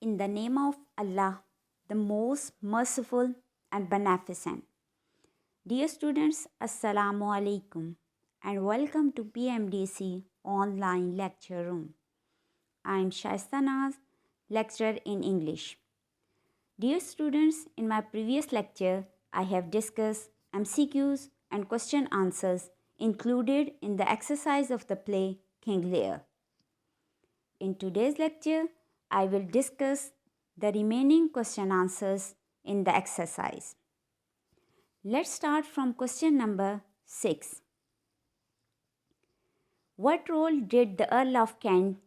In the name of Allah, the most merciful and beneficent. Dear students, Assalamu alaikum and welcome to PMDC online lecture room. I am Shaista, lecturer in English. Dear students, in my previous lecture, I have discussed MCQs and question answers included in the exercise of the play King Lear. In today's lecture, I will discuss the remaining question answers in the exercise. Let's start from question number 6. What role did the Earl of Kent,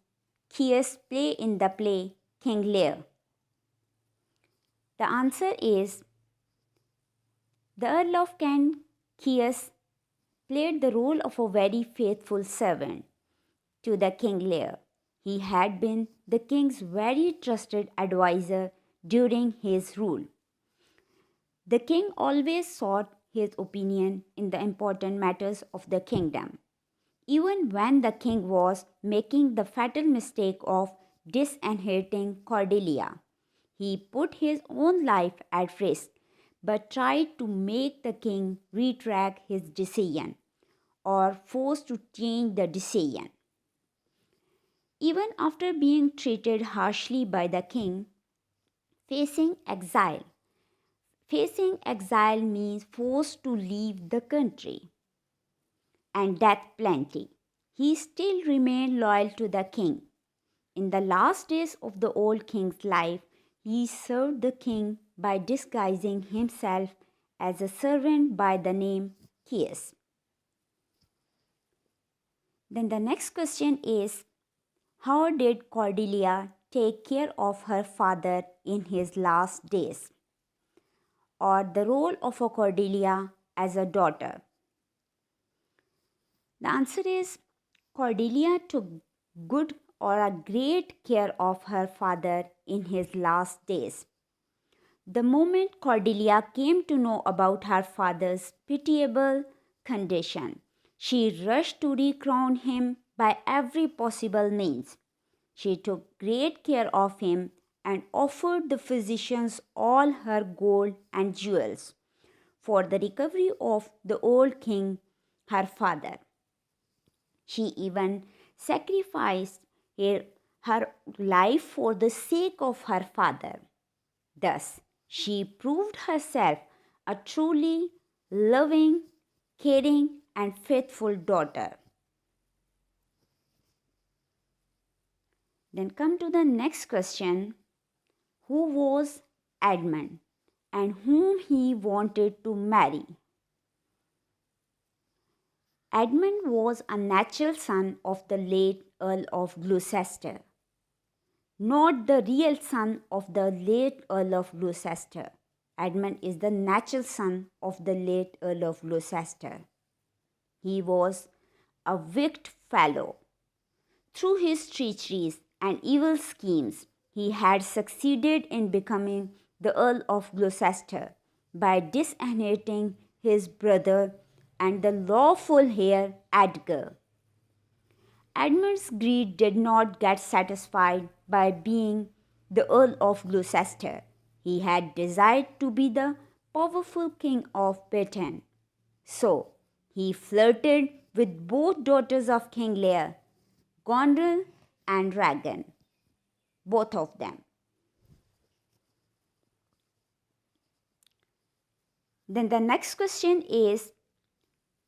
Kears, play in the play King Lear? The answer is the Earl of Kent, Kears, played the role of a very faithful servant to the King Lear. He had been the king's very trusted advisor during his rule. The king always sought his opinion in the important matters of the kingdom. Even when the king was making the fatal mistake of disinheriting Cordelia, he put his own life at risk but tried to make the king retract his decision or forced to change the decision. Even after being treated harshly by the king, facing exile means forced to leave the country, and death plenty, he still remained loyal to the king. In the last days of the old king's life, he served the king by disguising himself as a servant by the name Kears. Then the next question is, how did Cordelia take care of her father in his last days? Or the role of a Cordelia as a daughter? The answer is Cordelia took good or a great care of her father in his last days. The moment Cordelia came to know about her father's pitiable condition, she rushed to recrown him by every possible means. She took great care of him and offered the physicians all her gold and jewels for the recovery of the old king, her father. She even sacrificed her life for the sake of her father. Thus, she proved herself a truly loving, caring, and faithful daughter. Then come to the next question. Who was Edmund and whom he wanted to marry? Edmund was a natural son of the late Earl of Gloucester, not the real son of the late Earl of Gloucester. Edmund is the natural son of the late Earl of Gloucester. He was a wicked fellow. Through his treacheries and evil schemes, he had succeeded in becoming the Earl of Gloucester by disinheriting his brother and the lawful heir Edgar. Edmund's greed did not get satisfied by being the Earl of Gloucester. He had desired to be the powerful king of Britain. So, he flirted with both daughters of King Lear, Gondrel and Rhagan, both of them. Then the next question is,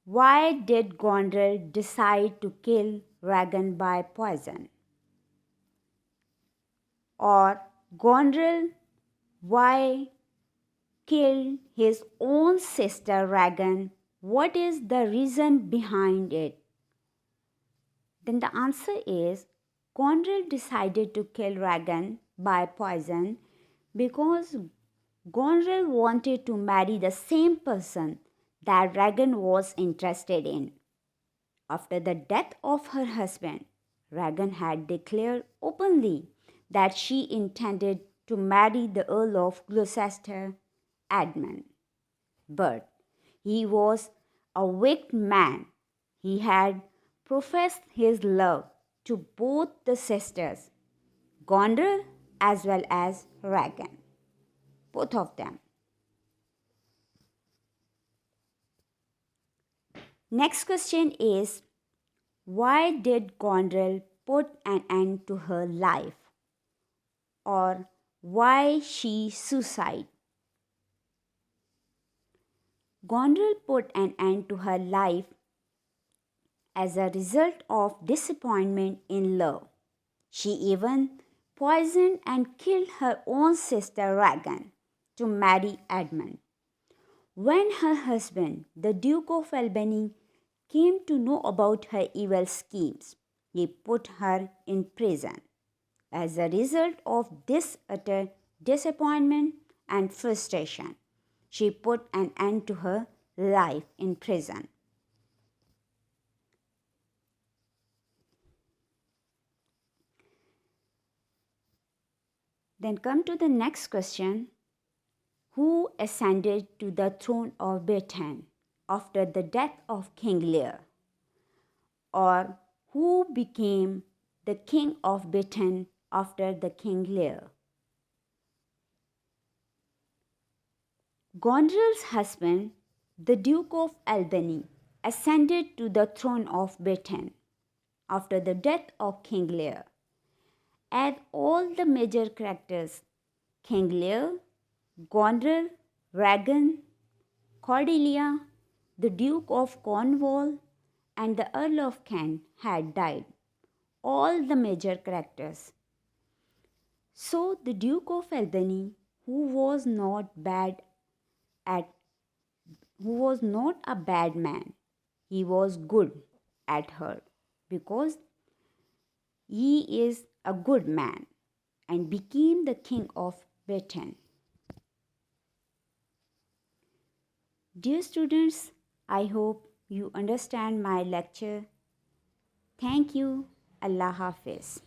why did Gondrel decide to kill Rhagan by poison? Or Gondrel, why kill his own sister Rhagan? What is the reason behind it? Then the answer is Gondrel decided to kill Rhagan by poison because Gondrel wanted to marry the same person that Rhagan was interested in. After the death of her husband, Rhagan had declared openly that she intended to marry the Earl of Gloucester, Edmund. But he was a wicked man. He had professed his love to both the sisters, Gondrel as well as Regan, both of them. Next question is, why did Gondrel put an end to her life? Or why she suicide? Gondrel put an end to her life as a result of disappointment in love. She even poisoned and killed her own sister Regan to marry Edmund. When her husband, the Duke of Albany, came to know about her evil schemes, he put her in prison. As a result of this utter disappointment and frustration, she put an end to her life in prison. Then come to the next question. Who ascended to the throne of Britain after the death of King Lear? Or who became the king of Britain after the King Lear? Gondrel's husband, the Duke of Albany, ascended to the throne of Britain after the death of King Lear. Add all the major characters: King Lear, Gondrel, Regan, Cordelia, the Duke of Cornwall, and the Earl of Kent had died. All the major characters. So the Duke of Albany, who was not a bad man, he was good at heart, because he is a good man, and became the king of Britain. Dear students, I hope you understand my lecture. Thank you. Allah Hafiz.